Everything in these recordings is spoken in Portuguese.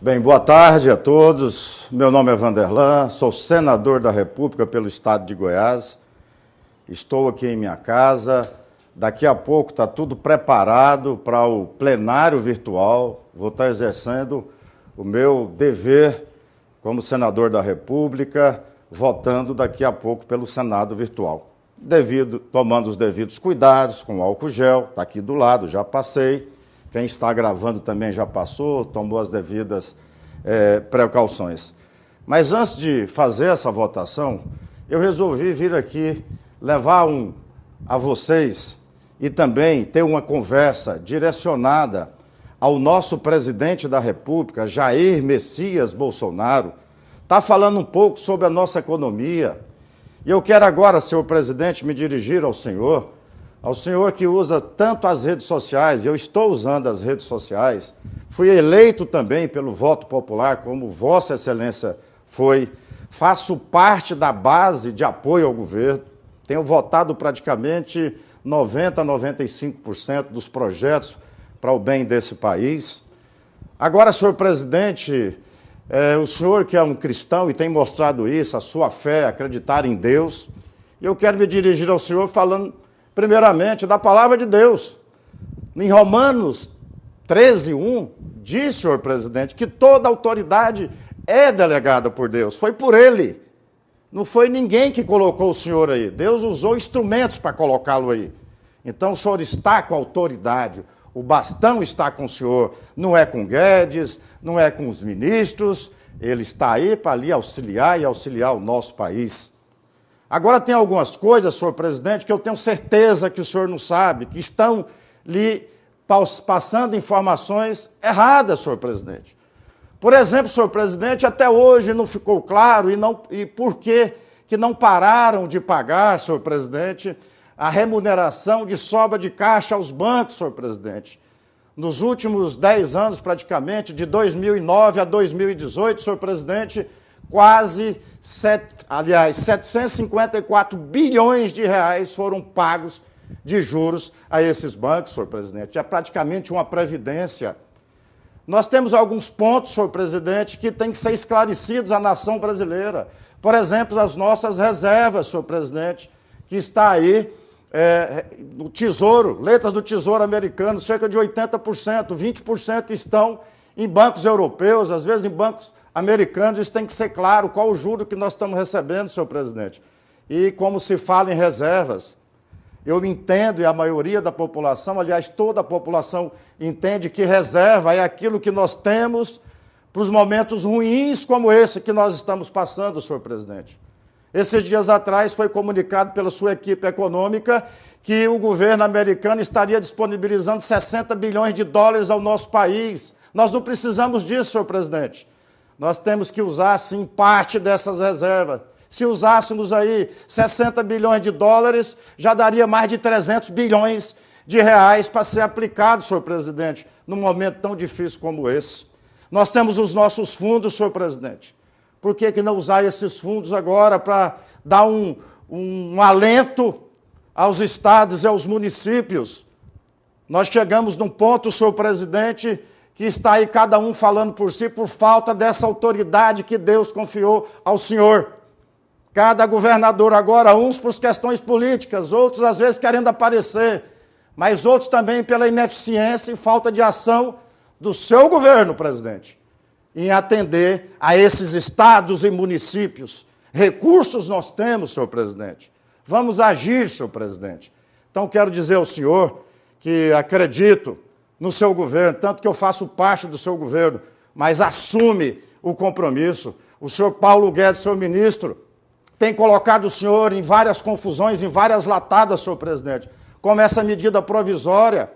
Bem, boa tarde a todos. Meu nome é Vanderlan, sou senador da República pelo estado de Goiás. Estou aqui em minha casa. Daqui a pouco está tudo preparado para o plenário virtual. Vou estar exercendo o meu dever como senador da República, votando daqui a pouco pelo Senado virtual. Tomando os devidos cuidados com álcool gel, está aqui do lado, já passei. Quem está gravando também já passou, tomou as devidas precauções. Mas antes de fazer essa votação, eu resolvi vir aqui levar a vocês e também ter uma conversa direcionada ao nosso presidente da República, Jair Messias Bolsonaro. Está falando um pouco sobre a nossa economia. E eu quero agora, senhor presidente, me dirigir ao senhor que usa tanto as redes sociais, eu estou usando as redes sociais, fui eleito também pelo voto popular, como Vossa Excelência foi, faço parte da base de apoio ao governo, tenho votado praticamente 90% a 95% dos projetos para o bem desse país. Agora, senhor presidente, o senhor que é um cristão e tem mostrado isso, a sua fé, acreditar em Deus, e eu quero me dirigir ao senhor falando primeiramente da palavra de Deus. Em Romanos 13:1, diz, senhor presidente, que toda autoridade é delegada por Deus. Foi por ele. Não foi ninguém que colocou o senhor aí. Deus usou instrumentos para colocá-lo aí. Então o senhor está com autoridade. O bastão está com o senhor. Não é com Guedes, não é com os ministros. Ele está aí para lhe auxiliar e auxiliar o nosso país. Agora tem algumas coisas, senhor presidente, que eu tenho certeza que o senhor não sabe, que estão lhe passando informações erradas, senhor presidente. Por exemplo, senhor presidente, até hoje não ficou claro e por que não pararam de pagar, senhor presidente, a remuneração de sobra de caixa aos bancos, senhor presidente. Nos últimos 10 anos, praticamente, de 2009 a 2018, senhor presidente, quase 754 bilhões de reais foram pagos de juros a esses bancos, senhor presidente. É praticamente uma previdência. Nós temos alguns pontos, senhor presidente, que têm que ser esclarecidos à nação brasileira. Por exemplo, as nossas reservas, senhor presidente, que está aí no Tesouro, letras do Tesouro americano, cerca de 80%, 20% estão em bancos europeus, às vezes em bancos americanos. Isso tem que ser claro, qual o juro que nós estamos recebendo, senhor presidente. E como se fala em reservas, eu entendo, e a maioria da população, aliás, toda a população entende que reserva é aquilo que nós temos para os momentos ruins como esse que nós estamos passando, senhor presidente. Esses dias atrás foi comunicado pela sua equipe econômica que o governo americano estaria disponibilizando 60 bilhões de dólares ao nosso país. Nós não precisamos disso, senhor presidente. Nós temos que usar, sim, parte dessas reservas. Se usássemos aí 60 bilhões de dólares, já daria mais de 300 bilhões de reais para ser aplicado, senhor presidente, num momento tão difícil como esse. Nós temos os nossos fundos, senhor presidente. Por que não usar esses fundos agora para dar um alento aos estados e aos municípios? Nós chegamos num ponto, senhor presidente, que está aí cada um falando por si por falta dessa autoridade que Deus confiou ao senhor. Cada governador agora, uns por questões políticas, outros às vezes querendo aparecer, mas outros também pela ineficiência e falta de ação do seu governo, presidente, em atender a esses estados e municípios. Recursos nós temos, senhor presidente. Vamos agir, senhor presidente. Então quero dizer ao senhor que acredito no seu governo, tanto que eu faço parte do seu governo, mas assume o compromisso. O senhor Paulo Guedes, seu ministro, tem colocado o senhor em várias confusões, em várias latadas, senhor presidente, como essa medida provisória.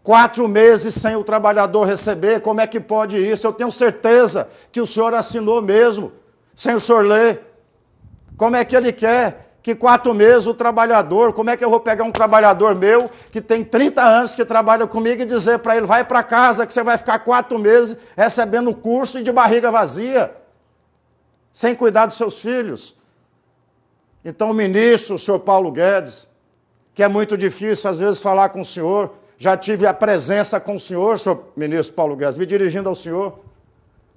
4 meses sem o trabalhador receber, como é que pode isso? Eu tenho certeza que o senhor assinou mesmo, sem o senhor ler. Como é que ele quer que 4 meses o trabalhador, como é que eu vou pegar um trabalhador meu que tem 30 anos que trabalha comigo e dizer para ele, vai para casa que você vai ficar 4 meses recebendo curso e de barriga vazia, sem cuidar dos seus filhos? Então o ministro, o senhor Paulo Guedes, que é muito difícil às vezes falar com o senhor, já tive a presença com o senhor ministro Paulo Guedes, me dirigindo ao senhor,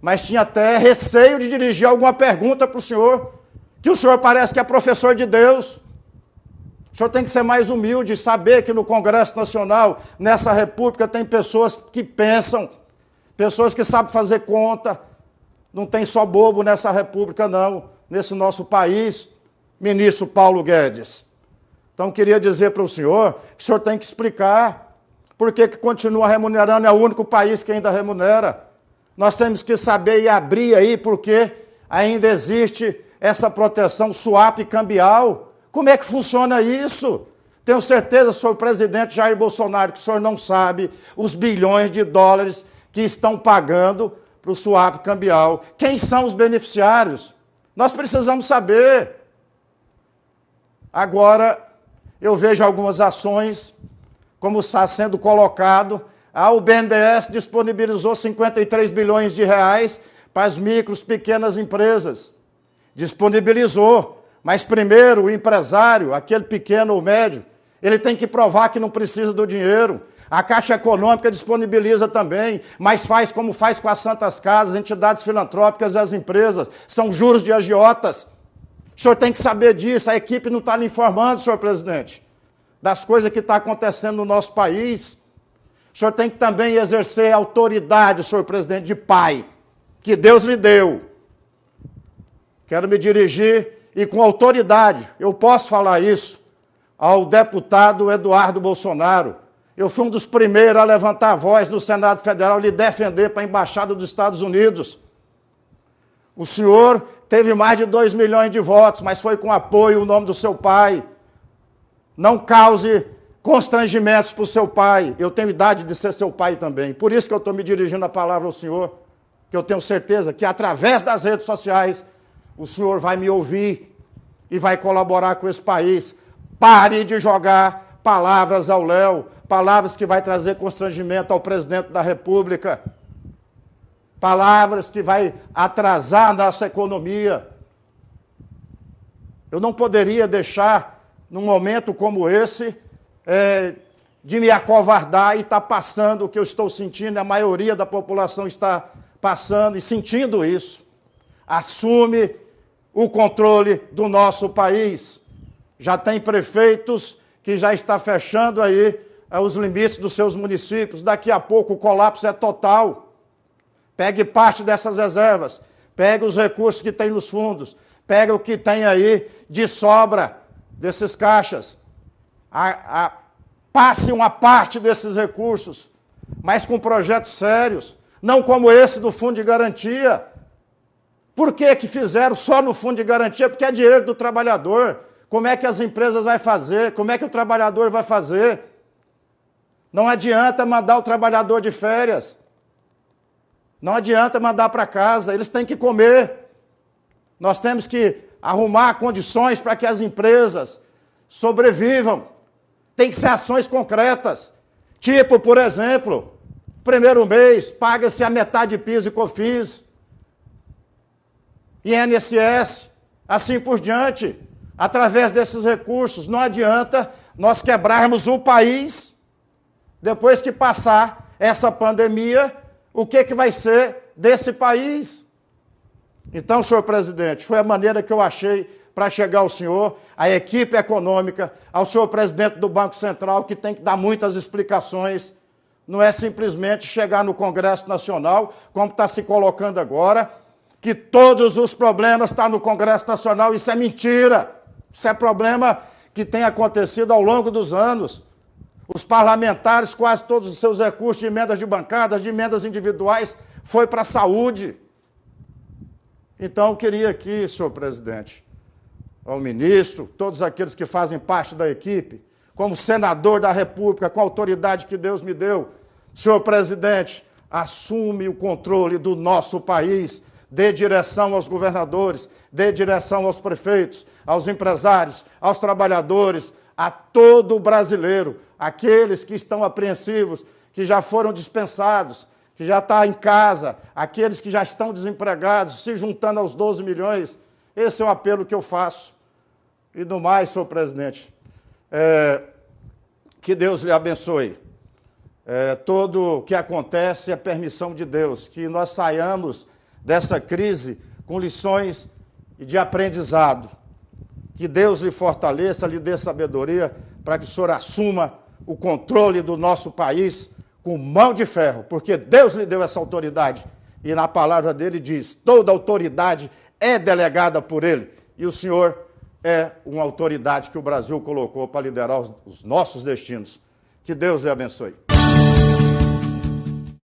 mas tinha até receio de dirigir alguma pergunta para o senhor, que o senhor parece que é professor de Deus. O senhor tem que ser mais humilde, saber que no Congresso Nacional, nessa república, tem pessoas que pensam, pessoas que sabem fazer conta. Não tem só bobo nessa república, não, nesse nosso país, ministro Paulo Guedes. Então, queria dizer para o senhor que o senhor tem que explicar por que continua remunerando, é o único país que ainda remunera. Nós temos que saber e abrir aí porque ainda existe essa proteção swap cambial. Como é que funciona isso? Tenho certeza, senhor presidente Jair Bolsonaro, que o senhor não sabe os bilhões de dólares que estão pagando para o swap cambial. Quem são os beneficiários? Nós precisamos saber. Agora, eu vejo algumas ações, como está sendo colocado. O BNDES disponibilizou 53 bilhões de reais para as micros, pequenas empresas. Disponibilizou. Mas primeiro, o empresário, aquele pequeno ou médio, ele tem que provar que não precisa do dinheiro. A Caixa Econômica disponibiliza também, mas faz como faz com as Santas Casas, entidades filantrópicas e as empresas. São juros de agiotas. O senhor tem que saber disso, a equipe não está lhe informando, senhor presidente, das coisas que estão acontecendo no nosso país. O senhor tem que também exercer autoridade, senhor presidente, de pai, que Deus lhe deu. Quero me dirigir, e com autoridade, eu posso falar isso, ao deputado Eduardo Bolsonaro. Eu fui um dos primeiros a levantar a voz no Senado Federal e lhe defender para a Embaixada dos Estados Unidos. O senhor teve mais de 2 milhões de votos, mas foi com apoio o nome do seu pai. Não cause constrangimentos para o seu pai. Eu tenho idade de ser seu pai também. Por isso que eu estou me dirigindo a palavra ao senhor, que eu tenho certeza que através das redes sociais o senhor vai me ouvir e vai colaborar com esse país. Pare de jogar palavras ao léu, palavras que vai trazer constrangimento ao presidente da República, palavras que vai atrasar a nossa economia. Eu não poderia deixar, num momento como esse, de me acovardar e estar passando o que eu estou sentindo, a maioria da população está passando e sentindo isso. Assume o controle do nosso país. Já tem prefeitos que já está fechando aí os limites dos seus municípios. Daqui a pouco o colapso é total. Pegue parte dessas reservas, pegue os recursos que tem nos fundos, pegue o que tem aí de sobra desses caixas. Passe uma parte desses recursos, mas com projetos sérios, não como esse do Fundo de Garantia. Por que fizeram só no Fundo de Garantia? Porque é direito do trabalhador. Como é que as empresas vão fazer? Como é que o trabalhador vai fazer? Não adianta mandar o trabalhador de férias. Não adianta mandar para casa. Eles têm que comer. Nós temos que arrumar condições para que as empresas sobrevivam. Tem que ser ações concretas. Tipo, por exemplo, primeiro mês, paga-se a metade de PIS e COFINS. INSS, assim por diante, através desses recursos. Não adianta nós quebrarmos o país, depois que passar essa pandemia, o que vai ser desse país? Então, senhor presidente, foi a maneira que eu achei para chegar ao senhor, à equipe econômica, ao senhor presidente do Banco Central, que tem que dar muitas explicações. Não é simplesmente chegar no Congresso Nacional, como está se colocando agora, que todos os problemas estão no Congresso Nacional. Isso é mentira. Isso é problema que tem acontecido ao longo dos anos. Os parlamentares, quase todos os seus recursos de emendas de bancadas, de emendas individuais, foi para a saúde. Então, eu queria aqui, senhor presidente, ao ministro, todos aqueles que fazem parte da equipe, como senador da República, com a autoridade que Deus me deu, senhor presidente, assume o controle do nosso país, dê direção aos governadores, dê direção aos prefeitos, aos empresários, aos trabalhadores, a todo brasileiro, aqueles que estão apreensivos, que já foram dispensados, que já estão em casa, aqueles que já estão desempregados, se juntando aos 12 milhões. Esse é o apelo que eu faço. E do mais, senhor presidente, que Deus lhe abençoe. Tudo o que acontece é permissão de Deus, que nós saiamos dessa crise com lições de aprendizado. Que Deus lhe fortaleça, lhe dê sabedoria para que o senhor assuma o controle do nosso país com mão de ferro, porque Deus lhe deu essa autoridade. E na palavra dele diz, toda autoridade é delegada por ele. E o senhor é uma autoridade que o Brasil colocou para liderar os nossos destinos. Que Deus lhe abençoe.